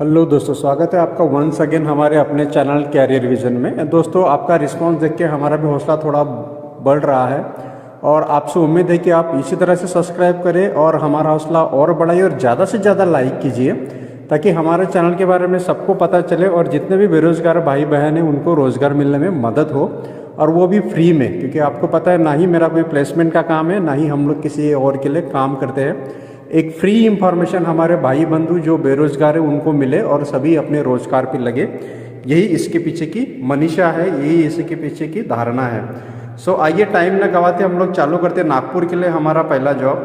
Hello दोस्तों, स्वागत है आपका वंस अगेन हमारे अपने चैनल कैरियर विजन में। दोस्तों, आपका रिस्पांस देख के हमारा भी हौसला थोड़ा बढ़ रहा है और आपसे उम्मीद है कि आप इसी तरह से सब्सक्राइब करें और हमारा हौसला और बढ़ाइए और ज़्यादा से ज़्यादा लाइक कीजिए ताकि हमारे चैनल के बारे में सबको पता चले और जितने भी बेरोज़गार भाई बहन हैं उनको रोज़गार मिलने में मदद हो, और वो भी फ्री में। क्योंकि आपको पता है, ना ही मेरा कोई प्लेसमेंट का काम है, ना ही हम लोग किसी और के लिए काम करते हैं। एक फ्री इंफॉर्मेशन हमारे भाई बंधु जो बेरोजगार है उनको मिले और सभी अपने रोजगार पे लगे, यही इसके पीछे की मनीषा है, यही इसके पीछे की धारणा है। सो आइए टाइम न गवाते हम लोग चालू करते हैं नागपुर के लिए हमारा पहला जॉब।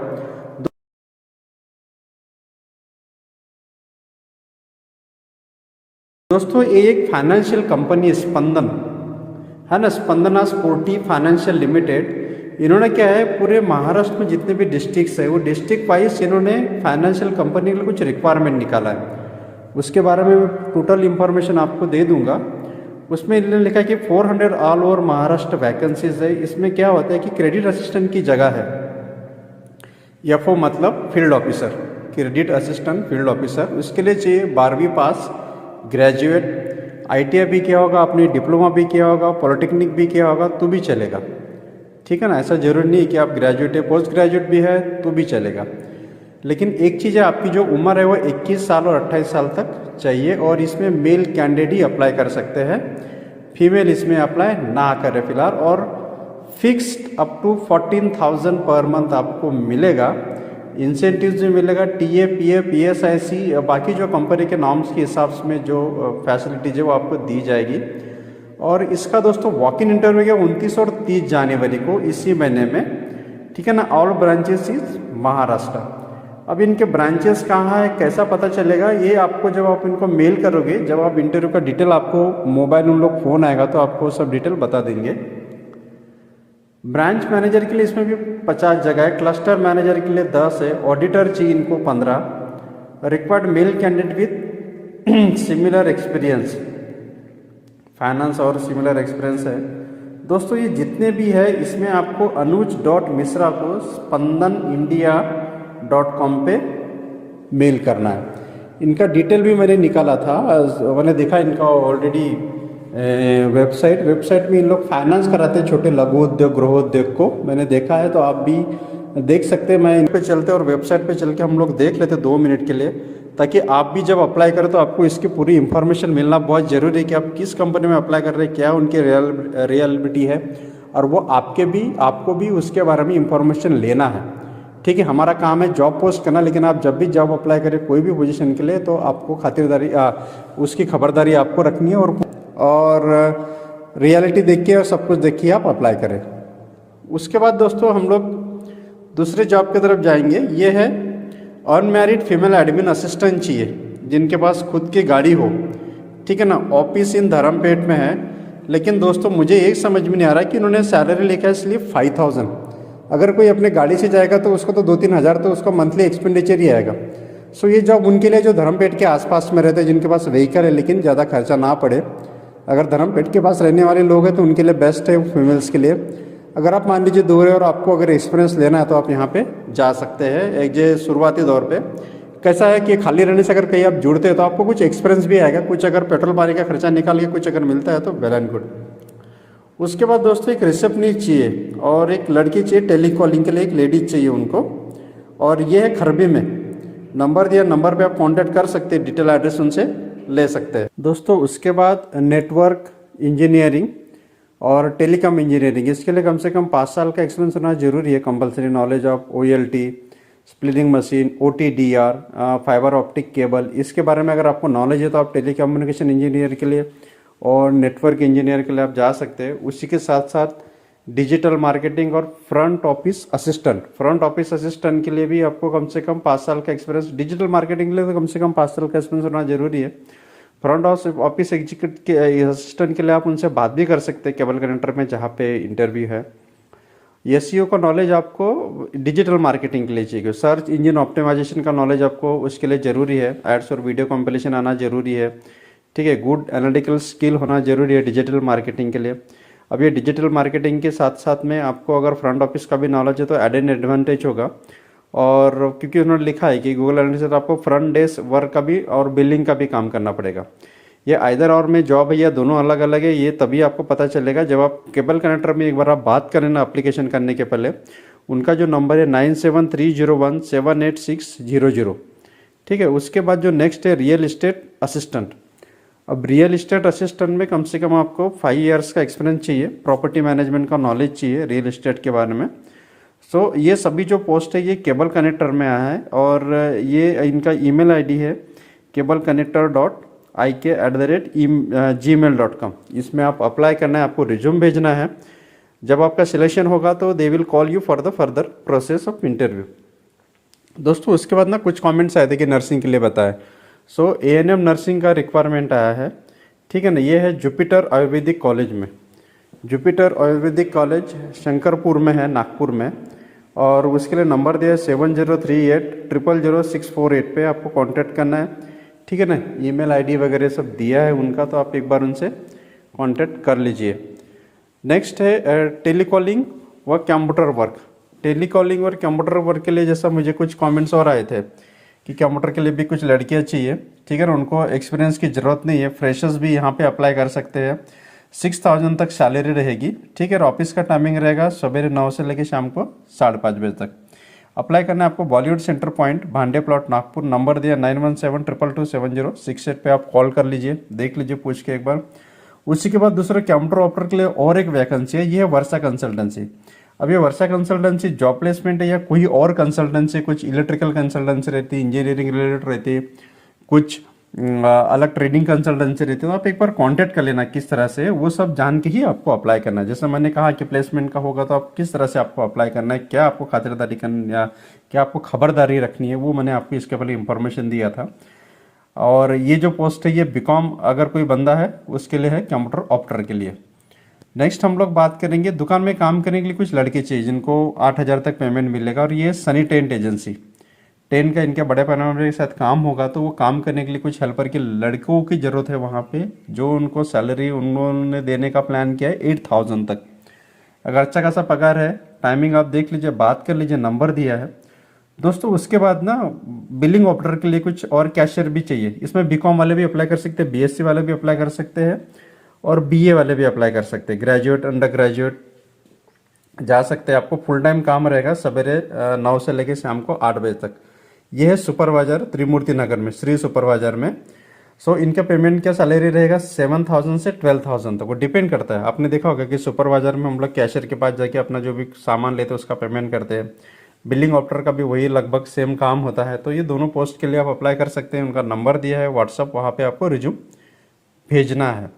दोस्तों, ये एक फाइनेंशियल कंपनी स्पंदन है ना, स्पंदना स्पोर्टी फाइनेंशियल लिमिटेड। इन्होंने क्या है, पूरे महाराष्ट्र में जितने भी डिस्ट्रिक्ट्स है वो डिस्ट्रिक्ट वाइज इन्होंने फाइनेंशियल कंपनी के लिए कुछ रिक्वायरमेंट निकाला है। उसके बारे में मैं टोटल इन्फॉर्मेशन आपको दे दूंगा। उसमें इन्होंने लिखा है कि 400 ऑल ओवर महाराष्ट्र वैकेंसीज है। इसमें क्या होता है कि क्रेडिट असिस्टेंट की जगह है, एफओ मतलब field officer, credit assistant field officer. उसके लिए चाहिए 12वीं पास, ग्रेजुएट, आईटीआई भी किया होगा, अपनी डिप्लोमा भी किया होगा, पॉलिटेक्निक भी किया होगा तो भी चलेगा। ठीक है ना, ऐसा जरूरी नहीं है कि आप ग्रेजुएट है, पोस्ट ग्रेजुएट भी है तो भी चलेगा। लेकिन एक चीज़ है, आपकी जो उम्र है वो 21 साल और 28 साल तक चाहिए और इसमें मेल कैंडिडेट ही अप्लाई कर सकते हैं, फीमेल इसमें अप्लाई ना करें फिलहाल। और fixed up to 14,000 per month आपको मिलेगा। इंसेंटिव्स भी मिलेगा, टीए, पीए, पीएसआईसी, बाकी जो कंपनी के नॉर्म्स के हिसाब में जो फैसिलिटीज है वो आपको दी जाएगी। और इसका दोस्तों वॉक इन इंटरव्यू है 29 और 30 जनवरी को, इसी महीने में। ठीक है ना। All branches is Maharashtra. अब इनके ब्रांचेस कहाँ है, कैसा पता चलेगा, ये आपको जब आप इनको मेल करोगे, जब आप इंटरव्यू का डिटेल आपको मोबाइल उन लोग फ़ोन आएगा तो आपको सब डिटेल बता देंगे। ब्रांच मैनेजर के लिए इसमें भी 50 जगह है, क्लस्टर मैनेजर के लिए 10 है, ऑडिटर चाहिए इनको 15, required male candidate with similar experience, finance और सिमिलर एक्सपीरियंस है। दोस्तों, ये जितने भी है इसमें आपको anuj.misra को spandanindia.com पे मेल करना है। इनका डिटेल भी मैंने निकाला था, मैंने देखा इनका ऑलरेडी वेबसाइट में इन लोग फाइनेंस कराते हैं छोटे लघु उद्योग गृहोद्योग को, मैंने देखा है। तो आप भी देख सकते हैं। मैं इन पे चलते और वेबसाइट पे चल के हम लोग देख लेते 2 मिनट के लिए, ताकि आप भी जब अप्लाई करें तो आपको इसकी पूरी इन्फॉर्मेशन मिलना बहुत ज़रूरी है कि आप किस कंपनी में अप्लाई कर रहे हैं, क्या उनकी रियलिटी है, और वो आपको भी उसके बारे में इंफॉर्मेशन लेना है। ठीक है, हमारा काम है जॉब पोस्ट करना, लेकिन आप जब भी जॉब अप्लाई करें कोई भी पोजीशन के लिए तो आपको खातिरदारी उसकी खबरदारी आपको रखनी है और रियलिटी देख के और सब कुछ देख के आप अप्लाई करें। उसके बाद दोस्तों हम लोग दूसरे जॉब की तरफ जाएंगे। ये है अनमैरिड फीमेल एडमिन असिस्टेंट चाहिए जिनके पास खुद की गाड़ी हो। ठीक है ना। ऑफिस इन धर्मपेट में है। लेकिन दोस्तों, मुझे एक समझ में नहीं आ रहा कि इन्होंने सैलरी लिखा है सिर्फ 5,000। अगर कोई अपने गाड़ी से जाएगा तो उसको तो 2-3 हज़ार तो उसका मंथली एक्सपेंडिचर ही आएगा। सो ये जॉब उनके लिए जो धर्मपेट के आसपास में रहते हैं, जिनके पास व्हीकल है लेकिन ज़्यादा खर्चा ना पड़े। अगर धर्मपेट के पास रहने वाले लोग हैं तो उनके लिए बेस्ट है, फीमेल्स के लिए। अगर आप मान लीजिए दूर है और आपको अगर एक्सपीरियंस लेना है तो आप यहाँ पे जा सकते हैं। एक जो शुरुआती दौर पे कैसा है कि खाली रहने से अगर कहीं आप जुड़ते हैं तो आपको कुछ एक्सपीरियंस भी आएगा, कुछ अगर पेट्रोल पानी का खर्चा निकाल के कुछ अगर मिलता है तो वेल एंड गुड। उसके बाद दोस्तों एक रिसेप्शनिस्ट चाहिए और एक लड़की चाहिए, टेलीकॉलिंग के लिए एक लेडीज चाहिए उनको, और ये है खरबी में। नंबर दिया, नंबर पे आप कांटेक्ट कर सकते हैं, डिटेल एड्रेस उनसे ले सकते हैं। दोस्तों, उसके बाद नेटवर्क इंजीनियरिंग और टेलीकॉम इंजीनियरिंग, इसके लिए कम से कम 5 साल का एक्सपीरियंस होना जरूरी है। Compulsory knowledge of OLT, splitting machine, OTDR, fibre optic cable, इसके बारे में अगर आपको नॉलेज है तो आप टेलीकम्युनिकेशन इंजीनियर के लिए और नेटवर्क इंजीनियर के लिए आप जा सकते हैं। उसी के साथ साथ डिजिटल मार्केटिंग और फ्रंट ऑफिस असिस्टेंट के लिए भी आपको कम से कम 5 साल का एक्सपीरियंस, डिजिटल मार्केटिंग के लिए तो कम से कम 5 साल का एक्सपीरियंस होना जरूरी है। फ्रंट ऑफिस एग्जीक्यूटिव के असिस्टेंट के लिए आप उनसे बात भी कर सकते हैं केबल कनेक्टर में जहाँ पे इंटरव्यू है। SEO का नॉलेज आपको डिजिटल मार्केटिंग के लिए चाहिए। सर्च इंजन ऑप्टिमाइजेशन का नॉलेज आपको उसके लिए ज़रूरी है। एड्स और वीडियो कंपिलेशन आना जरूरी है। ठीक है। गुड एनालिटिकल स्किल होना जरूरी है डिजिटल मार्केटिंग के लिए। अब ये डिजिटल मार्केटिंग के साथ साथ में आपको अगर फ्रंट ऑफिस का भी नॉलेज है तो एडेड एडवांटेज होगा। और क्योंकि उन्होंने लिखा है कि गूगल एनालिटिक्स आपको फ्रंट डेस्क वर्क का भी और बिलिंग का भी काम करना पड़ेगा। ये आइदर और में जॉब है या दोनों अलग अलग है, ये तभी आपको पता चलेगा जब आप केबल कनेक्टर में एक बार आप बात करें ना एप्लीकेशन करने के पहले। उनका जो नंबर है 9730178600, ठीक है। उसके बाद जो नेक्स्ट है रियल इस्टेट असिस्टेंट। अब रियल इस्टेट असिस्टेंट में कम से कम आपको 5 ईयर्स का एक्सपीरियंस चाहिए, प्रॉपर्टी मैनेजमेंट का नॉलेज चाहिए रियल इस्टेट के बारे में। सो ये सभी जो पोस्ट है ये केबल कनेक्टर में आया है और ये इनका ईमेल आईडी है cableconnector.ik@gmail.com। इसमें आप अप्लाई करना है, आपको रिज्यूम भेजना है। जब आपका सिलेक्शन होगा तो they will call you for the further process of interview. दोस्तों उसके बाद ना कुछ कमेंट्स आए थे कि नर्सिंग के लिए बताएं। सो ANM नर्सिंग का रिक्वायरमेंट आया है, ठीक है ना। ये है जुपिटर आयुर्वेदिक कॉलेज में, जुपिटर आयुर्वेदिक कॉलेज शंकरपुर में है, नागपुर में। और उसके लिए नंबर दिया है 7038000648 पे आपको कांटेक्ट करना है, ठीक है ना। ईमेल आईडी वगैरह सब दिया है उनका, तो आप एक बार उनसे कांटेक्ट कर लीजिए। नेक्स्ट है टेलीकॉलिंग व कंप्यूटर वर्क। टेलीकॉलिंग और कंप्यूटर वर्क के लिए जैसा मुझे कुछ कमेंट्स और आए थे कि कंप्यूटर के लिए भी कुछ लड़कियां चाहिए, ठीक है ना। उनको एक्सपीरियंस की ज़रूरत नहीं है, फ्रेशर्स भी यहाँ पे अप्लाई कर सकते हैं। 6000 तक सैलरी रहेगी, ठीक है। ऑफिस का टाइमिंग रहेगा सवेरे 9 से लेकर शाम को 5:30 बजे तक। अप्लाई करना है आपको बॉलीवुड सेंटर पॉइंट, भांडे प्लॉट, नागपुर। नंबर दिया 9172227068 पे आप कॉल कर लीजिए, देख लीजिए पूछ के एक बार। उसी के बाद दूसरा कंप्यूटर ऑपरेटर के लिए और एक वैकेंसी है, ये है वर्षा कंसल्टेंसी। अब ये वर्षा कंसल्टेंसी जॉब प्लेसमेंट है या कोई और कंसल्टेंसी, कुछ इलेक्ट्रिकल कंसल्टेंसी रहती है, इंजीनियरिंग रिलेटेड रहती है, कुछ अलग ट्रेडिंग कंसल्टेंसी रहती है। तो आप एक बार कांटेक्ट कर लेना किस तरह से, वो सब जान के ही आपको अप्लाई करना है। जैसे मैंने कहा कि प्लेसमेंट का होगा तो आप किस तरह से आपको अप्लाई करना है, क्या आपको खातिरदारी करनी या क्या आपको खबरदारी रखनी है, वो मैंने आपको इसके पहले इंफॉर्मेशन दिया था। और ये जो पोस्ट है ये बीकॉम अगर कोई बंदा है उसके लिए है, कंप्यूटर ऑपरेटर के लिए। नेक्स्ट हम लोग बात करेंगे दुकान में काम करने के लिए कुछ लड़के चाहिए जिनको 8000 तक पेमेंट मिलेगा। और ये सनी टेंट एजेंसी, टेन का इनके बड़े पैमाने के साथ काम होगा, तो वो काम करने के लिए कुछ हेल्पर के लड़कों की ज़रूरत है वहाँ पे, जो उनको सैलरी उन्होंने देने का प्लान किया है 8000 तक। अगर अच्छा खासा पगार है, टाइमिंग आप देख लीजिए, बात कर लीजिए, नंबर दिया है दोस्तों। उसके बाद ना बिलिंग ऑपरेटर के लिए कुछ और कैशियर भी चाहिए। इसमें बीकॉम वाले भी अप्लाई कर सकते हैं, BSc वाले भी अप्लाई कर सकते हैं और BA वाले भी अप्लाई कर सकते हैं। ग्रेजुएट, अंडर ग्रेजुएट जा सकते हैं। आपको फुल टाइम काम रहेगा सवेरे 9 से लेकर शाम को 8 बजे तक। यह है सुपरवाइजर त्रिमूर्ति नगर में, श्री सुपरवाइजर में। सो इनका पेमेंट क्या सैलरी रहेगा 7000 से 12000 तक, वो डिपेंड करता है। आपने देखा होगा कि सुपरवाइजर में हम लोग कैशियर के पास जाके अपना जो भी सामान लेते हैं उसका पेमेंट करते हैं। बिलिंग ऑपरेटर का भी वही लगभग सेम काम होता है। तो ये दोनों पोस्ट के लिए आप अप्लाई कर सकते हैं। उनका नंबर दिया है व्हाट्सअप, वहाँ पे आपको रिज्यूम भेजना है।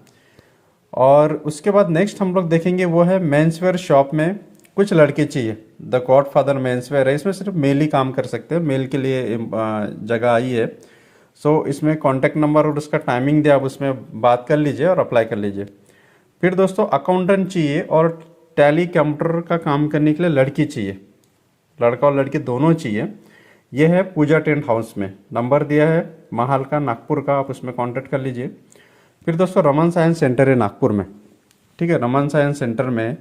और उसके बाद नेक्स्ट हम लोग देखेंगे वो है मेंसवेयर शॉप में कुछ लड़के चाहिए। द गॉडफादर मेंसवेयर है, इसमें सिर्फ मेल ही काम कर सकते हैं, मेल के लिए जगह आई है। सो इसमें कॉन्टैक्ट नंबर और उसका टाइमिंग दिया, आप उसमें बात कर लीजिए और अप्लाई कर लीजिए। फिर दोस्तों अकाउंटेंट चाहिए और टैली कंप्यूटर का काम करने के लिए लड़की चाहिए, लड़का और लड़की दोनों चाहिए। यह है पूजा टेंट हाउस में, नंबर दिया है महाल का, नागपुर का, आप उसमें कांटेक्ट कर लीजिए। फिर दोस्तों रमन साइंस सेंटर है नागपुर में, ठीक है। रमन साइंस सेंटर में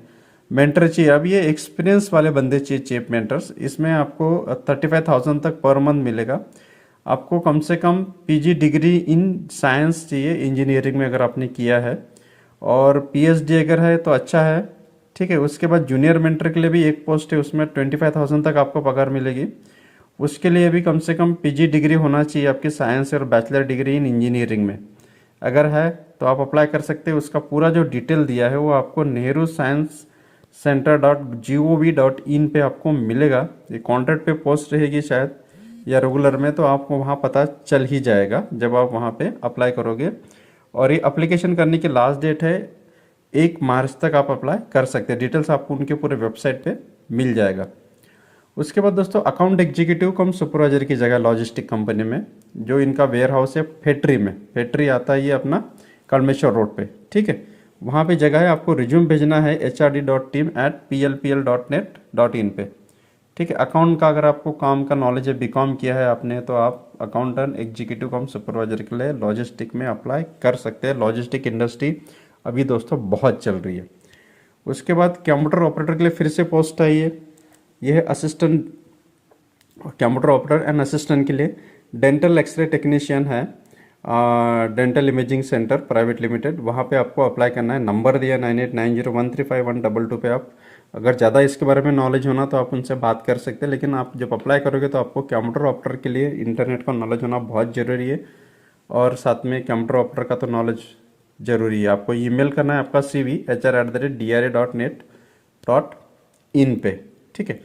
मेंटर चाहिए। अब ये एक्सपीरियंस वाले बंदे चाहिए, चीफ मेंटर्स। इसमें आपको 35,000 तक पर मंथ मिलेगा। आपको कम से कम PG डिग्री इन साइंस चाहिए, इंजीनियरिंग में अगर आपने किया है, और PhD अगर है तो अच्छा है, ठीक है। उसके बाद जूनियर मेंटर के लिए भी एक पोस्ट है, उसमें 25,000 तक आपको पगार मिलेगी। उसके लिए भी कम से कम PG डिग्री होना चाहिए आपकी साइंस और बैचलर डिग्री इन इंजीनियरिंग में अगर है तो आप अप्लाई कर सकते हैं। उसका पूरा जो डिटेल दिया है वो आपको nehruScienceCenter.gov.in पे आपको मिलेगा। ये कॉन्ट्रैक्ट पे पोस्ट रहेगी शायद या रेगुलर में, तो आपको वहाँ पता चल ही जाएगा जब आप वहाँ पे अप्लाई करोगे। और ये अप्लीकेशन करने की लास्ट डेट है 1 मार्च तक आप अप्लाई कर सकते हैं। डिटेल्स आपको उनके पूरे वेबसाइट पे मिल जाएगा। उसके बाद दोस्तों अकाउंट एग्जीक्यूटिव कम सुपरवाइजर की जगह लॉजिस्टिक कंपनी में, जो इनका वेयर हाउस है फैक्ट्री में, फैक्ट्री आता है ये अपना कलमेश्वर रोड पे, ठीक है। वहाँ पे जगह है, आपको रिज्यूम भेजना है hrd.team@plpl.net.in पे, ठीक है। अकाउंट का अगर आपको काम का नॉलेज है, बीकॉम किया है आपने, तो आप अकाउंटेंट एग्जीक्यूटिव कम सुपरवाइजर के लिए लॉजिस्टिक में अप्लाई कर सकते हैं। लॉजिस्टिक इंडस्ट्री अभी दोस्तों बहुत चल रही है। उसके बाद कंप्यूटर ऑपरेटर के लिए फिर से पोस्ट आई है, यह है assistant computer operator and assistant के लिए डेंटल एक्सरे टेक्नीशियन है, dental imaging centre private limited, वहाँ पे आपको अप्लाई करना है। नंबर दिया 9890135122 पे। आप अगर ज़्यादा इसके बारे में नॉलेज होना तो आप उनसे बात कर सकते हैं, लेकिन आप जब अप्लाई करोगे तो आपको कंप्यूटर ऑपरेटर के लिए इंटरनेट का नॉलेज होना बहुत ज़रूरी है, और साथ में कंप्यूटर ऑपरेटर का तो नॉलेज ज़रूरी है। आपको ईमेल करना है आपका CV hr@dra.net.in पे, ठीक है।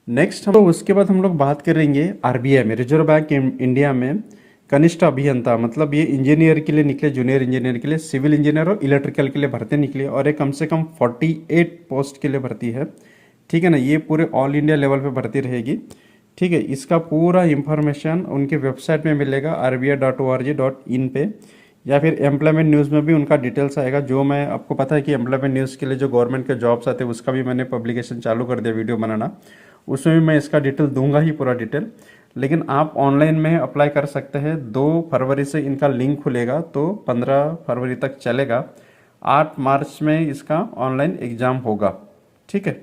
नेक्स्ट हम उसके बाद हम लोग बात करेंगे RBI में, रिजर्व बैंक इंडिया में कनिष्ठ अभियंता, मतलब ये इंजीनियर के लिए निकले, जूनियर इंजीनियर के लिए, सिविल इंजीनियर और इलेक्ट्रिकल के लिए भर्ती निकली, और ये कम से कम 48 पोस्ट के लिए भर्ती है, ठीक है ना। ये पूरे ऑल इंडिया लेवल पे भर्ती रहेगी, ठीक है। इसका पूरा इंफॉर्मेशन उनके वेबसाइट में मिलेगा rbi.org.in पे, या फिर एम्प्लॉयमेंट न्यूज़ में भी उनका डिटेल्स आएगा। जो मैं आपको पता है कि एम्प्लॉयमेंट न्यूज़ के लिए जो गवर्नमेंट के जॉब्स आते हैं उसका भी मैंने पब्लिकेशन चालू कर दिया, वीडियो बनाना, उसमें भी मैं इसका डिटेल दूंगा ही, पूरा डिटेल। लेकिन आप ऑनलाइन में अप्लाई कर सकते हैं। 2 फरवरी से इनका लिंक खुलेगा, तो 15 फरवरी तक चलेगा। 8 मार्च में इसका ऑनलाइन एग्ज़ाम होगा, ठीक है।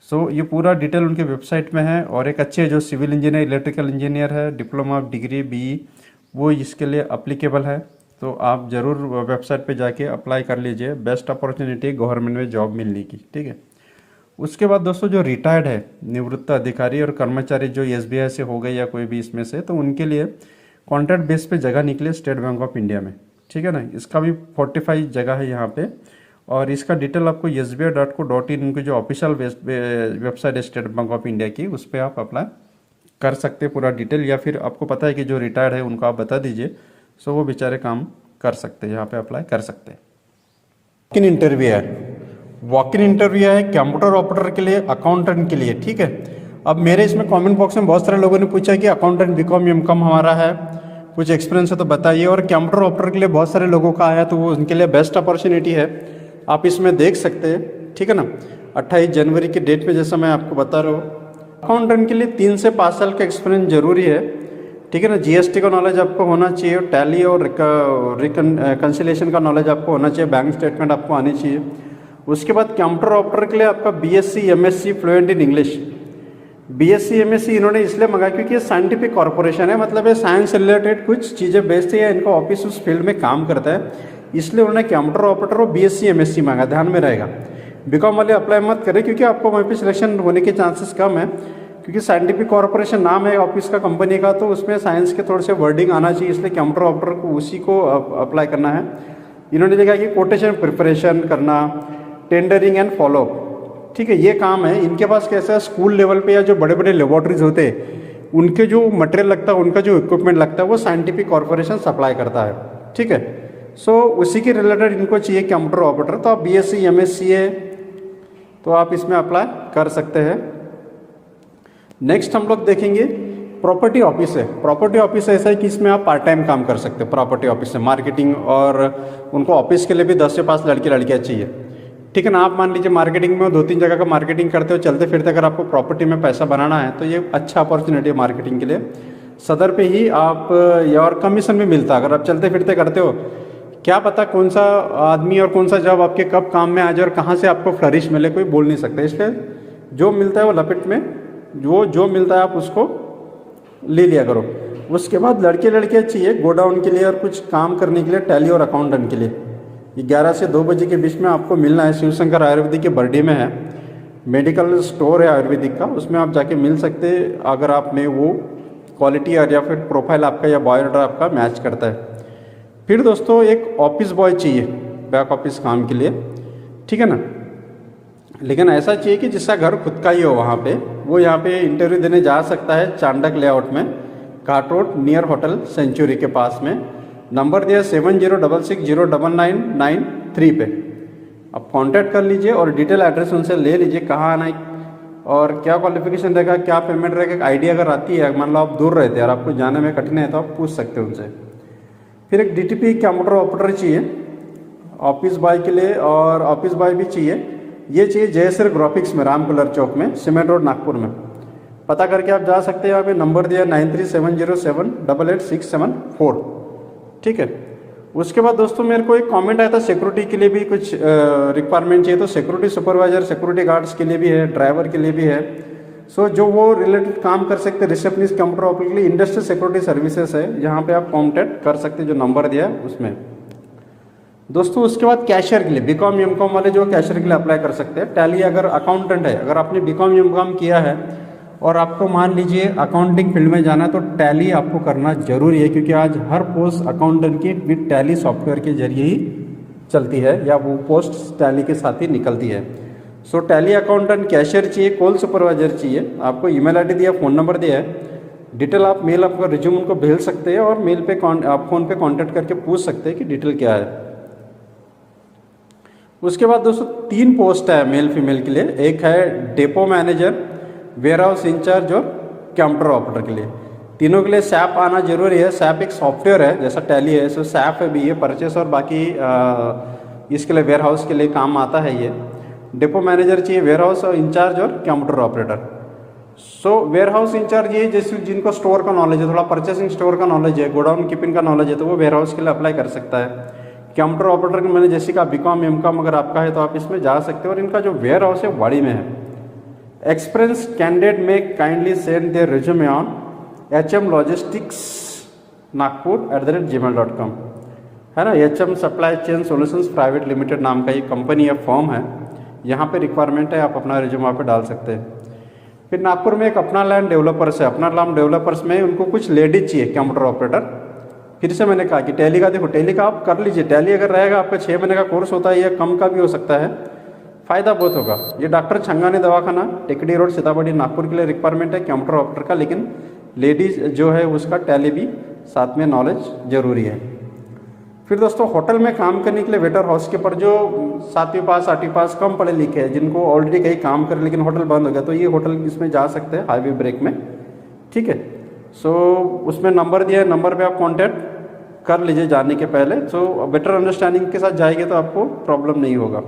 सो ये पूरा डिटेल उनके वेबसाइट में है। और एक अच्छे जो सिविल इंजीनियर, इलेक्ट्रिकल इंजीनियर है, डिप्लोमा डिग्री BE, वो इसके लिए अप्लीकेबल है। तो आप ज़रूर वेबसाइट पे जाके अप्लाई कर लीजिए, बेस्ट अपॉर्चुनिटी गवर्नमेंट में जॉब मिलने की, ठीक है। उसके बाद दोस्तों जो रिटायर्ड है, निवृत्त अधिकारी और कर्मचारी जो SBI से हो गए या कोई भी इसमें से, तो उनके लिए कॉन्ट्रैक्ट बेस पे जगह निकले स्टेट बैंक ऑफ इंडिया में, ठीक है ना। इसका भी 45 जगह है यहाँ पे, और इसका डिटेल आपको sbi.co.in उनकी जो ऑफिशियल वेबसाइट है स्टेट बैंक ऑफ इंडिया की, उस पर आप अप्लाई कर सकते हैं पूरा डिटेल। या फिर आपको पता है कि जो रिटायर्ड है उनको आप बता दीजिए, सो वो बेचारे काम कर सकते हैं, यहाँ पे अप्लाई कर सकते हैं। वॉक इन इंटरव्यू है, वॉक इन इंटरव्यू है कंप्यूटर ऑपरेटर के लिए, अकाउंटेंट के लिए, ठीक है। अब मेरे इसमें कमेंट बॉक्स में बहुत सारे लोगों ने पूछा कि अकाउंटेंट BCom M.Com हमारा है, कुछ एक्सपीरियंस है तो बताइए। और कंप्यूटर ऑपरेटर के लिए बहुत सारे लोगों का आया, तो वो उनके लिए बेस्ट अपॉर्चुनिटी है, आप इसमें देख सकते हैं, ठीक है ना। 28 जनवरी के डेट में, जैसा मैं आपको बता रहा हूँ, अकाउंटेंट के लिए 3 से 5 साल का एक्सपीरियंस जरूरी है, ठीक है ना। GST का नॉलेज आपको होना चाहिए, और टैली और रिकन्सिलेशन का नॉलेज आपको होना चाहिए, बैंक स्टेटमेंट आपको आनी चाहिए। उसके बाद कंप्यूटर ऑपरेटर के लिए आपका BSc MSc fluent in English. BSc MSc इन्होंने इसलिए मंगाया क्योंकि ये साइंटिफिक कॉर्पोरेशन है, मतलब ये साइंस रिलेटेड कुछ चीज़ें बेचती है, इनका ऑफिस उस फील्ड में काम करता है, इसलिए उन्होंने कंप्यूटर ऑपरेटर और BSc MSc मांगा, ध्यान में रहेगा। BCom वाले अप्लाई मत करें, क्योंकि आपको वहाँ पे सिलेक्शन होने के चांसेस कम है, क्योंकि साइंटिफिक कॉर्पोरेशन नाम है ऑफिस का, कंपनी का, तो उसमें साइंस के थोड़े से वर्डिंग आना चाहिए, इसलिए कंप्यूटर ऑपरेटर को उसी को अप्लाई करना है। इन्होंने देखा कि कोटेशन प्रिपरेशन करना, टेंडरिंग एंड फॉलोअप, ठीक है, ये काम है इनके पास। कैसा है, स्कूल लेवल पे या जो बड़े बड़े लेबोरेटरीज होते हैं, उनके जो मटेरियल लगता है, उनका जो इक्विपमेंट लगता है, वो साइंटिफिक कॉर्पोरेशन सप्लाई करता है, ठीक है। सो उसी के रिलेटेड इनको चाहिए कंप्यूटर ऑपरेटर। तो आप BSc MSc है तो आप इसमें अप्लाई कर सकते हैं। नेक्स्ट हम लोग देखेंगे प्रॉपर्टी ऑफिस है। प्रॉपर्टी ऑफिस ऐसा है कि इसमें आप पार्ट टाइम काम कर सकते हैं। प्रॉपर्टी ऑफिस में मार्केटिंग, और उनको ऑफिस के लिए भी 10 से 5 लड़के लड़कियाँ चाहिए, ठीक है ना। आप मान लीजिए मार्केटिंग में 2-3 जगह का मार्केटिंग करते हो, चलते फिरते अगर आपको प्रॉपर्टी में पैसा बनाना है तो ये अच्छा अपॉर्चुनिटी है मार्केटिंग के लिए। सदर पे ही आप या और कमीशन भी मिलता है अगर आप चलते फिरते करते हो। क्या पता कौन सा आदमी और कौन सा जॉब आपके कब काम में आ जाए और कहाँ से आपको फ्लरिश मिले, कोई बोल नहीं सकता। इसलिए जो मिलता है वो लपेट में, जो मिलता है आप उसको ले लिया करो। उसके बाद लड़के लड़कियाँ चाहिए गोडाउन के लिए और कुछ काम करने के लिए, टैली और अकाउंटेंट के लिए। 11 से 2 बजे के बीच में आपको मिलना है। शिवशंकर आयुर्वेदिक के बर्डी में है, मेडिकल स्टोर है आयुर्वेदिक का, उसमें आप जाके मिल सकते हैं अगर आप में वो क्वालिटी या फिर प्रोफाइल आपका या बायोडाटा आपका मैच करता है। फिर दोस्तों एक ऑफिस बॉय चाहिए बैक ऑफिस काम के लिए, ठीक है ना। लेकिन ऐसा चाहिए कि जिसका घर खुद का ही हो वहाँ पे, वो यहाँ पे इंटरव्यू देने जा सकता है। चांडक लेआउट में, घाट रोड नियर होटल सेंचुरी के पास में। नंबर दिया 7066099993 पे। आप कांटेक्ट कर लीजिए और डिटेल एड्रेस उनसे ले लीजिए कहाँ आना है और क्या क्वालिफिकेशन रहेगा, क्या पेमेंट रहेगा। आइडिया अगर आती है, मान लो आप दूर रहते हैं और आपको जाने में कठिन है तो आप पूछ सकते हैं उनसे। फिर एक DTP कंप्यूटर ऑपरेटर चाहिए ऑफिस बॉय के लिए, और ऑफिस बॉय भी चाहिए। ये चाहिए जयसर ग्राफिक्स में, राम कलर चौक में, सीमेंट रोड नागपुर में। पता करके आप जा सकते हैं। यहाँ पे नंबर दिया 9370788674, ठीक है। उसके बाद दोस्तों मेरे को एक कमेंट आया था, सिक्योरिटी के लिए भी कुछ रिक्वायरमेंट चाहिए, तो सिक्योरिटी सुपरवाइजर, सिक्योरिटी गार्ड्स के लिए भी है, ड्राइवर के लिए भी है। सो जो वो रिलेटेड काम कर सकते हैं रिसेप्शनिस्ट कंप्यूटर ऑपरेटर के लिए इंडस्ट्रियल सिक्योरिटी सर्विसेज है, यहाँ पे आप कॉन्टैक्ट कर सकते हैं जो नंबर दिया है उसमें। दोस्तों उसके बाद कैशियर के लिए बीकॉम एमकॉम वाले जो कैशियर के लिए अप्लाई कर सकते हैं। टैली अगर अकाउंटेंट है, अगर आपने बीकॉम एमकॉम किया है और आपको मान लीजिए अकाउंटिंग फील्ड में जाना है तो टैली आपको करना जरूरी है, क्योंकि आज हर पोस्ट अकाउंटेंट की विद टैली सॉफ्टवेयर के जरिए ही चलती है या वो पोस्ट टैली के साथ ही निकलती है। सो टैली अकाउंटेंट, कैशियर चाहिए, कॉल सुपरवाइजर चाहिए। आपको ईमेल आईडी दिया, फ़ोन नंबर दिया है, डिटेल आप मेल आपका रिज्यूम उनको भेज सकते हैं और मेल पे आप फ़ोन पे कांटेक्ट करके पूछ सकते हैं कि डिटेल क्या है। उसके बाद दोस्तों 3 पोस्ट है मेल फीमेल के लिए। एक है depot manager, warehouse incharge और कंप्यूटर ऑपरेटर के लिए। तीनों के लिए सैप आना जरूरी है। सैप एक सॉफ्टवेयर है जैसा टैली है, सो सैप है भी ये परचेस और बाकी इसके लिए वेयर हाउस के लिए काम आता है ये। डेपो मैनेजर चाहिए, वेयर हाउस इंचार्ज और computer operator. So warehouse incharge ये जैसे जिनको स्टोर का नॉलेज है, थोड़ा परचेसिंग स्टोर का नॉलेज है, गोडाउन कीपिंग का नॉलेज है, तो वो वेयर हाउस के लिए अप्लाई कर सकता है। कंप्यूटर ऑपरेटर के मैंने जैसे कहा बीकॉम एमकॉम अगर आपका है तो आप इसमें जा सकते हो और इनका जो वेयर हाउस है वाड़ी में है। एक्सपीरियंस कैंडिडेट में kindly send their resume on HM logistics nagpur@gmail.com है ना। HM supply chain solutions private limited नाम का ये कंपनी या फॉर्म है, यहाँ पे रिक्वायरमेंट है, आप अपना रिज्यूम वहाँ पे डाल सकते हैं। फिर नागपुर में एक अपना लैंड डेवलपर्स है। अपना लैंड डेवलपर्स में उनको कुछ लेडीज चाहिए कंप्यूटर ऑपरेटर। फिर से मैंने कहा कि टैली का देखो, टैली का आप कर लीजिए। टैली अगर रहेगा आपका 6 महीने का कोर्स होता है या कम का भी हो सकता है, फ़ायदा बहुत होगा। ये डॉक्टर छंगानी दवाखाना टेकडी रोड सीतामढ़ी नागपुर के लिए रिक्वायरमेंट है कंप्यूटर ऑपरेटर का, लेकिन लेडीज जो है उसका टैली भी साथ में नॉलेज जरूरी है। फिर दोस्तों होटल में काम करने के लिए वेटर हाउस के पर जो 7वीं पास 8वीं पास कम पढ़े लिखे हैं, जिनको ऑलरेडी कहीं काम करे लेकिन होटल बंद हो गया, तो ये होटल इसमें जा सकते हैं हाईवे ब्रेक में, ठीक है। सो उसमें नंबर दिया है, नंबर पे आप कांटेक्ट कर लीजिए जाने के पहले। सो बेटर अंडरस्टैंडिंग के साथ जाएंगे तो आपको प्रॉब्लम नहीं होगा।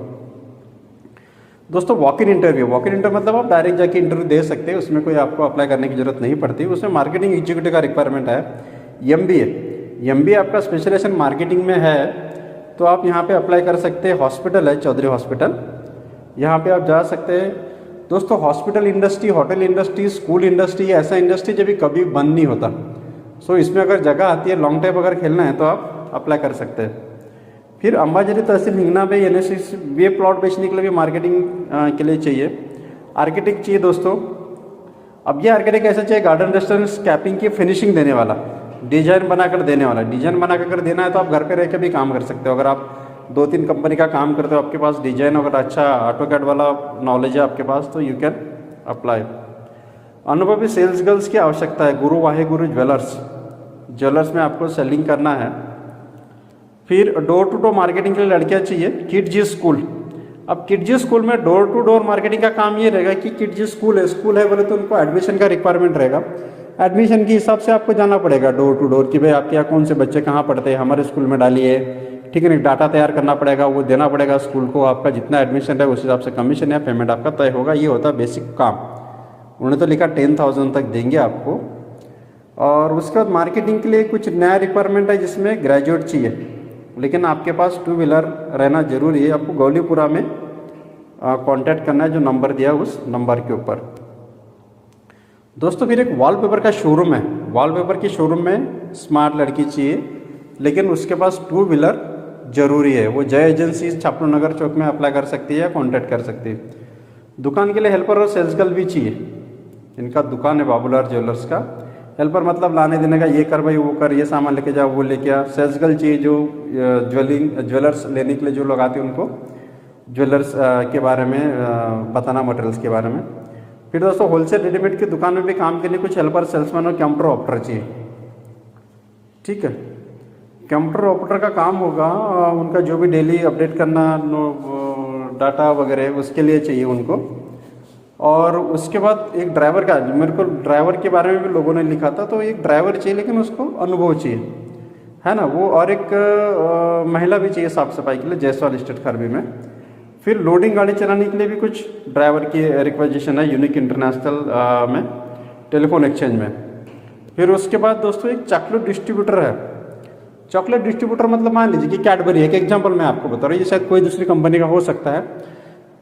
दोस्तों walk in interview, walk in interview मतलब आप डायरेक्ट जाके इंटरव्यू दे सकते हैं, उसमें कोई आपको अप्लाई करने की जरूरत नहीं पड़ती। उसमें मार्केटिंग एग्जीक्यूटिव का रिक्वायरमेंट है। MBA आपका स्पेशलाइजेशन मार्केटिंग में है तो आप यहाँ पे अप्लाई कर सकते हैं। हॉस्पिटल है चौधरी हॉस्पिटल, यहाँ पे आप जा सकते हैं। दोस्तों hospital industry, hotel industry, school industry, ऐसा इंडस्ट्री जब भी कभी बंद नहीं होता। सो इसमें अगर जगह आती है, लॉन्ग टाइम अगर खेलना है तो आप अप्लाई कर सकते हैं। फिर अंबाझरी तहसील हिंगना में NSS ये प्लॉट बेचने के लिए भी मार्केटिंग के लिए चाहिए। आर्किटेक्ट चाहिए दोस्तों। अब ये आर्किटेक्ट ऐसा चाहिए गार्डन रेस्टोरेंट स्कैपिंग की फिनिशिंग देने वाला, डिजाइन बनाकर देने वाला। डिजाइन बनाकर देना है तो आप घर पे रह के भी काम कर सकते हो। अगर आप 2-3 कंपनी का काम करते हो, आपके पास डिजाइन अगर अच्छा ऑटोकैड वाला नॉलेज है आपके पास, तो यू कैन अप्लाई। अनुभवी सेल्स गर्ल्स की आवश्यकता है। गुरु वाहे गुरु ज्वेलर्स में आपको सेलिंग करना है। फिर डोर टू डोर मार्केटिंग के लिए लड़कियां चाहिए। किडजी स्कूल, अब किडजी स्कूल में डोर टू डोर मार्केटिंग का काम ये रहेगा कि किडजी स्कूल है बोले तो उनको एडमिशन का रिक्वायरमेंट रहेगा। एडमिशन के हिसाब से आपको जाना पड़ेगा डोर टू डोर कि भाई आपके यहाँ कौन से बच्चे कहाँ पढ़ते हैं, हमारे स्कूल में डालिए, ठीक है ना। डाटा तैयार करना पड़ेगा, वो देना पड़ेगा स्कूल को। आपका जितना एडमिशन है उस हिसाब से कमीशन या पेमेंट आपका तय होगा। ये होता है बेसिक काम। उन्होंने तो लिखा 10,000 तक देंगे आपको। और उसके बाद मार्केटिंग के लिए कुछ नया रिक्वायरमेंट है जिसमें ग्रेजुएट चाहिए, लेकिन आपके पास 2 व्हीलर रहना जरूरी है। आपको गौलीपुरा में कांटेक्ट करना है, जो नंबर दिया उस नंबर के ऊपर। दोस्तों फिर एक वॉलपेपर का शोरूम है। वॉलपेपर की शोरूम में स्मार्ट लड़की चाहिए, लेकिन उसके पास 2 व्हीलर जरूरी है। वो जय एजेंसी छापरू नगर चौक में अप्लाई कर सकती है या कॉन्टैक्ट कर सकती है। दुकान के लिए हेल्पर और सेल्स गर्ल भी चाहिए। इनका दुकान है बाबूलाल ज्वेलर्स का। हेल्पर मतलब लाने देने का, ये कर भाई वो कर, ये सामान लेके जाओ वो लेके आ। सेल्स गर्ल चाहिए जो ज्वेलर्स लेने के लिए जो लोग आते हैं उनको ज्वेलर्स के बारे में बताना, मटेरियल्स के बारे में। फिर दोस्तों होलसेल रेडीमेड की दुकान में भी काम के लिए कुछ हेल्पर, सेल्समैन और कंप्यूटर ऑपरेटर चाहिए, ठीक है। कंप्यूटर ऑपरेटर का काम होगा उनका जो भी डेली अपडेट करना डाटा वगैरह, उसके लिए चाहिए उनको। और उसके बाद एक ड्राइवर का, मेरे को ड्राइवर के बारे में भी लोगों ने लिखा था, तो एक ड्राइवर चाहिए लेकिन उसको अनुभव चाहिए, है ना वो। और एक महिला भी चाहिए साफ सफाई के लिए जयसवाल स्टेट खरबी में। फिर लोडिंग गाड़ी चलाने के लिए भी कुछ ड्राइवर की रिक्वेजिशन है यूनिक इंटरनेशनल में, टेलीफोन एक्सचेंज में। फिर उसके बाद दोस्तों एक चॉकलेट डिस्ट्रीब्यूटर है। चॉकलेट डिस्ट्रीब्यूटर मतलब मान लीजिए कि कैडबरी, एक एग्जांपल मैं आपको बता रहा हूँ, ये शायद कोई दूसरी कंपनी का हो सकता है।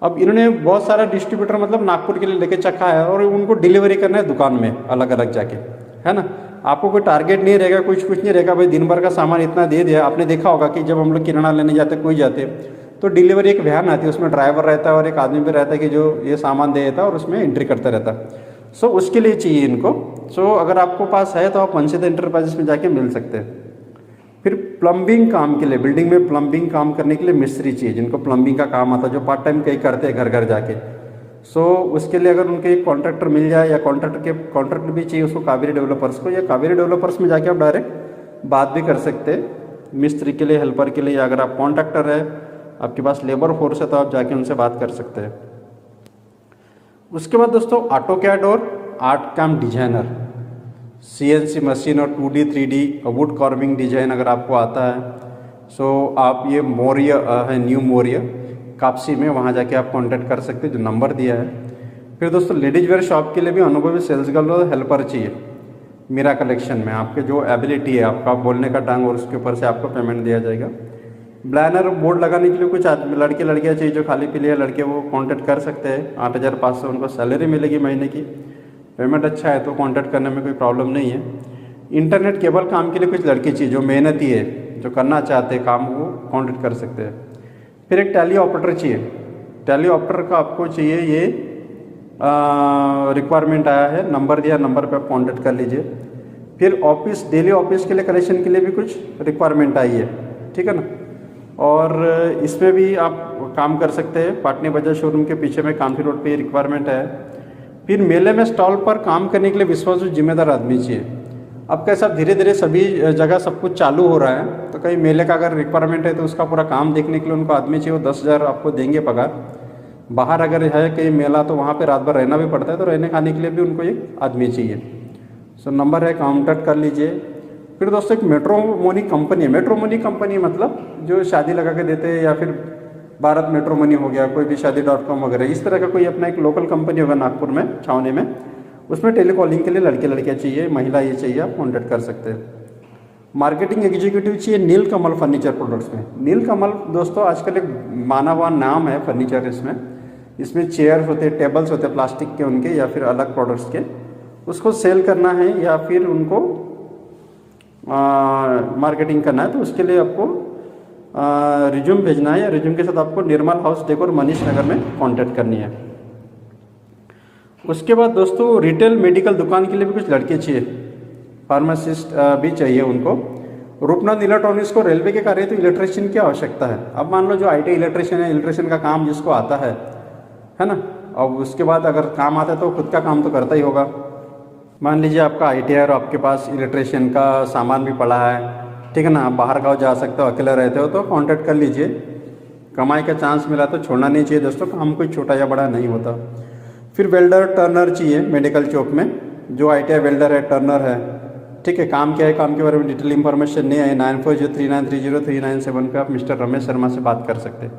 अब इन्होंने बहुत सारा डिस्ट्रीब्यूटर मतलब नागपुर के लिए लेके चखा है और उनको डिलीवरी करना है दुकान में अलग अलग जाके, है ना। आपको कोई टारगेट नहीं रहेगा, कुछ नहीं रहेगा भाई, दिन भर का सामान इतना दे दिया। आपने देखा होगा कि जब हम लोग किराना लेने जाते कोई जाते तो डिलीवरी एक वैन आती है, उसमें ड्राइवर रहता है और एक आदमी भी रहता है कि जो ये सामान दे देता है और उसमें एंट्री करता रहता है। सो उसके लिए चाहिए इनको। सो अगर आपको पास है तो आप वंशिता एंटरप्राइजेस में जाके मिल सकते हैं। फिर प्लम्बिंग काम के लिए, बिल्डिंग में प्लम्बिंग काम करने के लिए मिस्त्री चाहिए, जिनको प्लम्बिंग का काम आता है, जो पार्ट टाइम कहीं करते हैं घर घर जाके। सो उसके लिए अगर उनके एक कॉन्ट्रैक्टर मिल जाए या कॉन्ट्रैक्टर भी चाहिए उसको कावेरी डेवलपर्स को, या कावेरी डेवलपर्स में जाके आप डायरेक्ट बात भी कर सकते हैं मिस्त्री के लिए, हेल्पर के लिए। अगर आप कॉन्ट्रैक्टर है, आपके पास लेबर फोर्स है, तो आप जाके उनसे बात कर सकते हैं। उसके बाद दोस्तों ऑटोकैड और आर्ट काम डिजाइनर, CNC मशीन और 2D 3D wood carving design अगर आपको आता है, सो आप ये मौर्य है, न्यू मौर्य कापसी में, वहाँ जाके आप कांटेक्ट कर सकते हैं जो नंबर दिया है। फिर दोस्तों लेडीज वेयर शॉप के लिए भी अनुभवी सेल्स गर्ल और हेल्पर चाहिए मीरा कलेक्शन में। आपके जो एबिलिटी है, आपका बोलने का ढंग, और उसके ऊपर से आपको पेमेंट दिया जाएगा। ब्लैनर बोर्ड लगाने के लिए कुछ लड़के लड़कियाँ चाहिए जो खाली पीले लड़के, वो कांटेक्ट कर सकते हैं। 8,500 उनको सैलरी मिलेगी महीने की, पेमेंट अच्छा है तो कांटेक्ट करने में कोई प्रॉब्लम नहीं है। इंटरनेट केबल काम के लिए कुछ लड़के चाहिए जो मेहनती है, जो करना चाहते हैं काम, वो कांटेक्ट कर सकते हैं। फिर एक टैली ऑपरेटर चाहिए, टैली ऑपरेटर का आपको चाहिए, ये रिक्वायरमेंट आया है, नंबर दिया, नंबर पे आप कांटेक्ट कर लीजिए। फिर ऑफिस, डेली ऑफिस के लिए कलेक्शन के लिए भी कुछ रिक्वायरमेंट आई है, ठीक है ना। और इसमें भी आप काम कर सकते हैं, पाटनी बाजार शोरूम के पीछे में कांफी रोड पे रिक्वायरमेंट है। फिर मेले में स्टॉल पर काम करने के लिए विश्वासु जिम्मेदार आदमी चाहिए। अब कैसा धीरे धीरे सभी जगह सब कुछ चालू हो रहा है, तो कहीं मेले का अगर रिक्वायरमेंट है तो उसका पूरा काम देखने के लिए उनको आदमी चाहिए, वो 10,000 आपको देंगे पगार। बाहर अगर है कहीं मेला तो वहाँ पे रात भर रहना भी पड़ता है, तो रहने खाने के लिए भी उनको एक आदमी चाहिए। सो नंबर है, कांटेक्ट कर लीजिए। फिर दोस्तों एक मेट्रोमनी कंपनी है, मेट्रोमनी कंपनी मतलब जो शादी लगा के देते हैं, या फिर भारत मेट्रोमनी हो गया, कोई भी शादी.com वगैरह, इस तरह का कोई अपना एक लोकल कंपनी होगा नागपुर में, छावनी में, उसमें टेलीकॉलिंग के लिए लड़के लड़कियाँ चाहिए, महिला ये चाहिए, आप कॉन्टेक्ट कर सकते हैं। मार्केटिंग एग्जीक्यूटिव चाहिए नीलकमल फर्नीचर प्रोडक्ट्स में। नीलकमल दोस्तों आजकल एक माना हुआ नाम है फर्नीचर, इसमें चेयर्स होते हैं, टेबल्स होते हैं प्लास्टिक के उनके, या फिर अलग प्रोडक्ट्स के, उसको सेल करना है या फिर उनको मार्केटिंग करना है, तो उसके लिए आपको रिज्यूम भेजना है, या रिज्यूम के साथ आपको निर्मल हाउस डेकोर मनीष नगर में कांटेक्ट करनी है। उसके बाद दोस्तों रिटेल मेडिकल दुकान के लिए भी कुछ लड़के चाहिए, फार्मासिस्ट भी चाहिए उनको। रूपनाथ इलेक्ट्रॉनिक्स को रेलवे के कार्य तो इलेक्ट्रिशियन की आवश्यकता है। अब मान लो जो IT इलेक्ट्रिशियन है, इलेक्ट्रिशियन का काम जिसको आता है ना, अब उसके बाद अगर काम आता है तो खुद का काम तो करता ही होगा। मान लीजिए आपका ITI है और आपके पास इलेक्ट्रिशियन का सामान भी पड़ा है, ठीक है ना, आप बाहर गाँव जा सकते हो, अकेले रहते हो तो कांटेक्ट कर लीजिए। कमाई का चांस मिला तो छोड़ना नहीं चाहिए दोस्तों, काम कोई छोटा या बड़ा नहीं होता। फिर वेल्डर टर्नर चाहिए मेडिकल चौक में, जो ITI वेल्डर है, टर्नर है, ठीक है। काम क्या है, काम के बारे में डिटेल इन्फॉर्मेशन नहीं है, 9403930397 पे आप मिस्टर रमेश शर्मा से बात कर सकते हैं।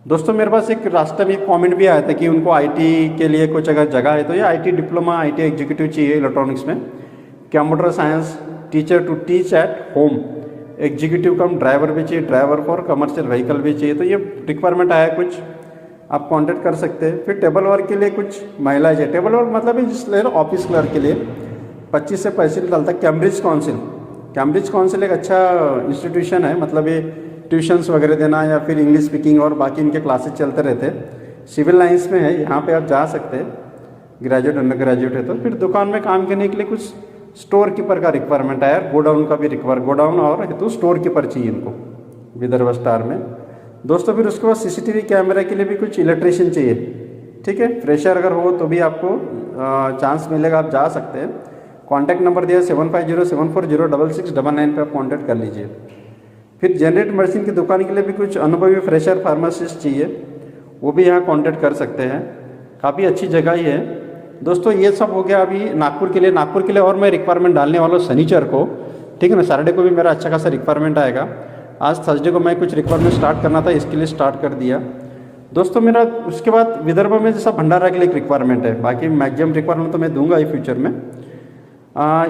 दोस्तों मेरे पास एक रास्ते में एक कॉमेंट भी आया था कि उनको IT के लिए कुछ अगर जगह है तो ये IT डिप्लोमा, IT एग्जीक्यूटिव चाहिए इलेक्ट्रॉनिक्स में, computer science teacher to teach at home, executive cum driver भी चाहिए, ड्राइवर फॉर कमर्शियल व्हीकल भी चाहिए, तो ये रिक्वायरमेंट आया कुछ, आप कांटेक्ट कर सकते हैं। फिर टेबल वर्क के लिए कुछ महिलाएं चाहिए, टेबल वर्क मतलब जिसले ऑफिस क्लर्क के लिए 25 से 35 निकलता है। कैम्ब्रिज काउंसिल एक अच्छा इंस्टीट्यूशन है, मतलब ये ट्यूशन्स वगैरह देना या फिर इंग्लिश स्पीकिंग और बाकी इनके क्लासेस चलते रहते हैं। सिविल लाइंस में है, यहाँ पे आप जा सकते हैं, ग्रेजुएट अंडर ग्रेजुएट है तो। फिर दुकान में काम करने के लिए कुछ स्टोर कीपर का रिक्वायरमेंट आया, गोडाउन का भी गोडाउन और हेतु स्टोर कीपर चाहिए इनको विदर्भ स्टार में दोस्तों। फिर उसके बाद CCTV कैमरा के लिए भी कुछ इलेक्ट्रिशियन चाहिए, ठीक है। फ्रेशर अगर हो तो भी आपको चांस मिलेगा, आप जा सकते हैं। कॉन्टैक्ट नंबर दिया 7507406699 पे आप कॉन्टैक्ट कर लीजिए। फिर जनरेट मशीन की दुकान के लिए भी कुछ अनुभवी फ्रेशर फार्मासिस्ट चाहिए, वो भी यहाँ कॉन्टैक्ट कर सकते हैं, काफ़ी अच्छी जगह ही है दोस्तों। ये सब हो गया अभी नागपुर के लिए और मैं रिक्वायरमेंट डालने वाला हूँ शनिचर को, ठीक है ना। सैटरडे को भी मेरा अच्छा खासा रिक्वायरमेंट आएगा। आज थर्सडे को मैं कुछ रिक्वायरमेंट स्टार्ट करना था, इसके लिए स्टार्ट कर दिया दोस्तों मेरा। उसके बाद विदर्भ में जैसा भंडारा के लिए एक रिक्वायरमेंट है, बाकी मैक्सिमम रिक्वायरमेंट तो मैं दूंगा ही फ्यूचर में।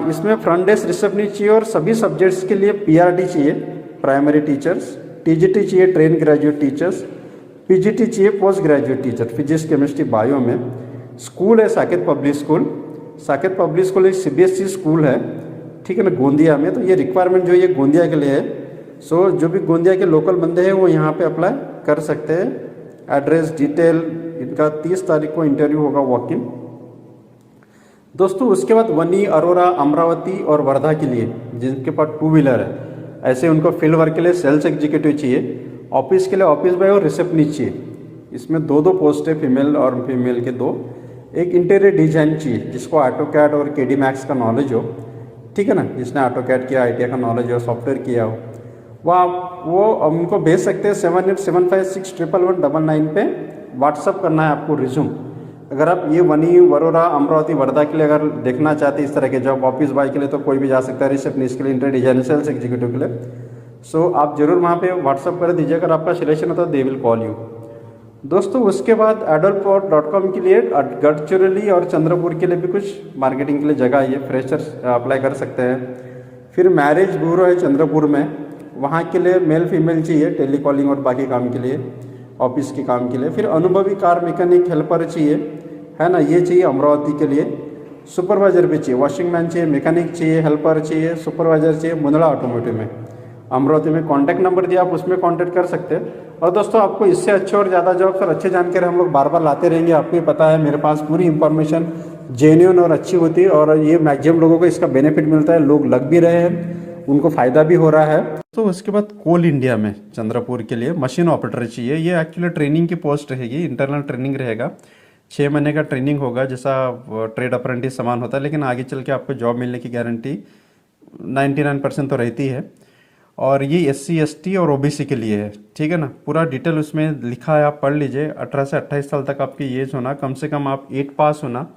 इसमें फ्रंट डेस्क रिसेप्शनिस्ट चाहिए और सभी सब्जेक्ट्स के लिए PRT चाहिए, प्राइमरी टीचर्स, TGT चाहिए, ट्रेन ग्रेजुएट टीचर्स, पीजीटी चाहिए, post graduate teacher, physics chemistry bio में। स्कूल है Saket public school. Saket public school एक सीबीएसई स्कूल है, ठीक है ना, गोंदिया में। तो ये रिक्वायरमेंट जो ये गोंदिया के लिए है। सो जो भी गोंदिया के लोकल बंदे हैं वो यहाँ पे अप्लाई कर सकते हैं। एड्रेस डिटेल इनका 30 तारीख को इंटरव्यू होगा, वॉक इन। दोस्तों उसके बाद वनी, अरोरा, अमरावती और वर्धा के लिए जिनके पास 2 व्हीलर है, ऐसे उनको फील्ड वर्क के लिए सेल्स एग्जीक्यूटिव चाहिए। ऑफिस के लिए ऑफिस बॉय और रिसेप्शनिस्ट चाहिए। इसमें 2 पोस्ट है, फीमेल और फीमेल के 2। एक इंटीरियर डिजाइन चाहिए जिसको ऑटोकैड और केडी मैक्स का नॉलेज हो, ठीक है ना, जिसने ऑटोकैड किया, आईटीआई का नॉलेज हो, सॉफ्टवेयर किया हो, वो उनको भेज सकते हैं 7875611199 पे व्हाट्सअप करना है आपको रिज्यूम। अगर आप ये वनी, वरोरा, अमरावती, वर्धा के लिए अगर देखना चाहते हैं इस तरह के जॉब, ऑफिस बॉय के लिए तो कोई भी जा सकता है, रिसेप्शनिस्ट के लिए, इंटीरियर डिजाइन, सेल्स एग्जीक्यूटिव के लिए। सो आप जरूर वहाँ पे व्हाट्सअप कर दीजिए। अगर आपका सिलेक्शन होता है दे विल कॉल यू। दोस्तों उसके बाद adolport.com के लिए गढ़चिरौली और चंद्रपुर के लिए भी कुछ मार्केटिंग के लिए जगह है, फ्रेशर्स अप्लाई कर सकते हैं। फिर मैरिज ब्यूरो है चंद्रपुर में, वहाँ के लिए मेल फीमेल चाहिए, टेलीकॉलिंग और बाकी काम के लिए, ऑफिस के काम के लिए। फिर अनुभवी कार मैकेनिक हेल्पर चाहिए, है ना, ये चाहिए अमरावती के लिए। सुपरवाइजर भी चाहिए, वॉशिंग मैन चाहिए, मैकेनिक चाहिए, हेल्पर चाहिए, सुपरवाइजर चाहिए, मुंदड़ा ऑटोमोटिव में, अमरावती में। कॉन्टैक्ट नंबर दिया, आप उसमें कॉन्टैक्ट कर सकते हैं। और दोस्तों आपको इससे अच्छे और ज़्यादा जॉब्स और अच्छे जानकारी हम लोग बार बार लाते रहेंगे। आपको ही पता है मेरे पास पूरी इंफॉर्मेशन जेन्युइन और अच्छी होती है, और ये मैक्सिमम लोगों को इसका बेनिफिट मिलता है, लोग लग भी रहे हैं, उनको फ़ायदा भी हो रहा है। तो उसके बाद कोल इंडिया में चंद्रपुर के लिए मशीन ऑपरेटर चाहिए। ये एक्चुअली ट्रेनिंग की पोस्ट रहेगी, इंटरनल ट्रेनिंग रहेगा, 6 महीने का ट्रेनिंग होगा, जैसा ट्रेड अप्रेंटिस समान होता है, लेकिन आगे चल के आपको जॉब मिलने की गारंटी 99% तो रहती है। और ये SC ST और OBC के लिए है, ठीक है ना। पूरा डिटेल उसमें लिखा है, आप पढ़ लीजिए। 18 से 28 साल तक आपकी एज होना, कम से कम आप 8 पास होना,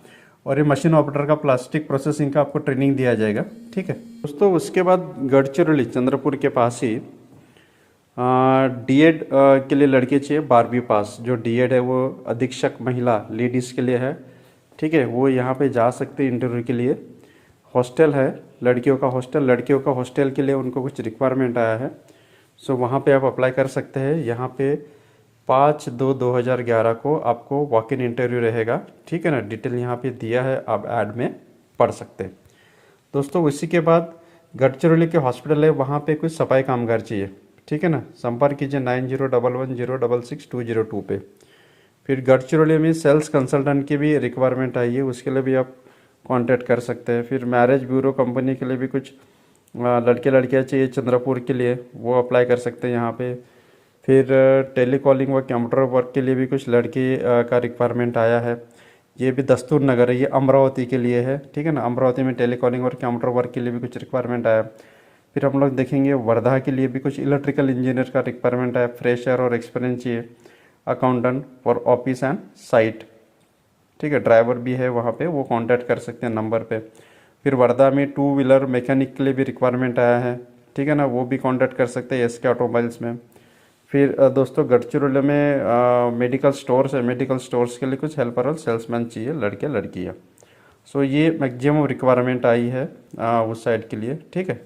और ये मशीन ऑपरेटर का प्लास्टिक प्रोसेसिंग का आपको ट्रेनिंग दिया जाएगा, ठीक है दोस्तों। उसके बाद गढ़चिरौली चंद्रपुर के पास ही DED के लिए लड़के चाहिए 12वीं पास। जो DED है वो अधीक्षक महिला लेडीज़ के लिए है, ठीक है, वो यहाँ पे जा सकते हैं इंटरव्यू के लिए। हॉस्टल है, लड़कियों का हॉस्टल, लड़कियों का हॉस्टल के लिए उनको कुछ रिक्वायरमेंट आया है। सो वहाँ पे आप अप्लाई कर सकते हैं। यहाँ पे 5/2/2011 को आपको वॉक इन इंटरव्यू रहेगा, ठीक है ना। डिटेल यहाँ पे दिया है, आप ऐड में पढ़ सकते हैं दोस्तों। इसी के बाद गढ़चिरौली के हॉस्पिटल है, वहाँ पे कुछ सफाई कामगार चाहिए, ठीक है ना। संपर्क कीजिए 9011066202 पे। फिर गढ़चिरौली में सेल्स कंसल्टेंट की भी रिक्वायरमेंट आई है, उसके लिए भी आप कांटेक्ट कर सकते हैं। फिर मैरिज ब्यूरो कंपनी के लिए भी कुछ लड़के लड़कियाँ चाहिए चंद्रपुर के लिए, वो अप्लाई कर सकते हैं यहाँ पे। फिर टेलीकॉलिंग व कंप्यूटर वर्क के लिए भी कुछ लड़की का रिक्वायरमेंट आया है, ये भी दस्तूर नगर है, ये अमरावती के लिए है, ठीक है ना। अमरावती में टेलीकॉलिंग और कंप्यूटर वर्क के लिए भी कुछ रिक्वायरमेंट आया। फिर हम लोग देखेंगे वर्धा के लिए भी कुछ इलेक्ट्रिकल इंजीनियर का रिक्वायरमेंट आया, फ्रेशर और एक्सपीरियंस चाहिए, accountant for office and site, ठीक है। ड्राइवर भी है वहाँ पे, वो कांटेक्ट कर सकते हैं नंबर पे। फिर वर्धा में 2 व्हीलर मैकेनिक के लिए भी रिक्वायरमेंट आया है, ठीक है ना, वो भी कांटेक्ट कर सकते हैं SK ऑटोमोबाइल्स में। फिर दोस्तों गढ़चिरौली में मेडिकल स्टोर्स है, मेडिकल स्टोर्स के लिए कुछ हेल्पर और सेल्समैन चाहिए, लड़के लड़कियाँ। सो ये मैक्सिमम रिक्वायरमेंट आई है उस साइड के लिए, ठीक है।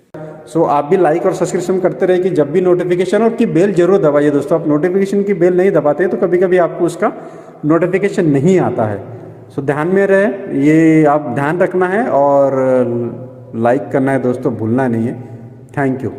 सो आप भी लाइक और सब्सक्रिप्शन करते रहे कि जब भी नोटिफिकेशन, और की बेल जरूर दबाइए दोस्तों। आप नोटिफिकेशन की बेल नहीं दबाते तो कभी कभी आपको उसका नोटिफिकेशन नहीं आता है। सो ध्यान में रहे, ये आप ध्यान रखना है, और लाइक करना है दोस्तों, भूलना नहीं है। Thank you.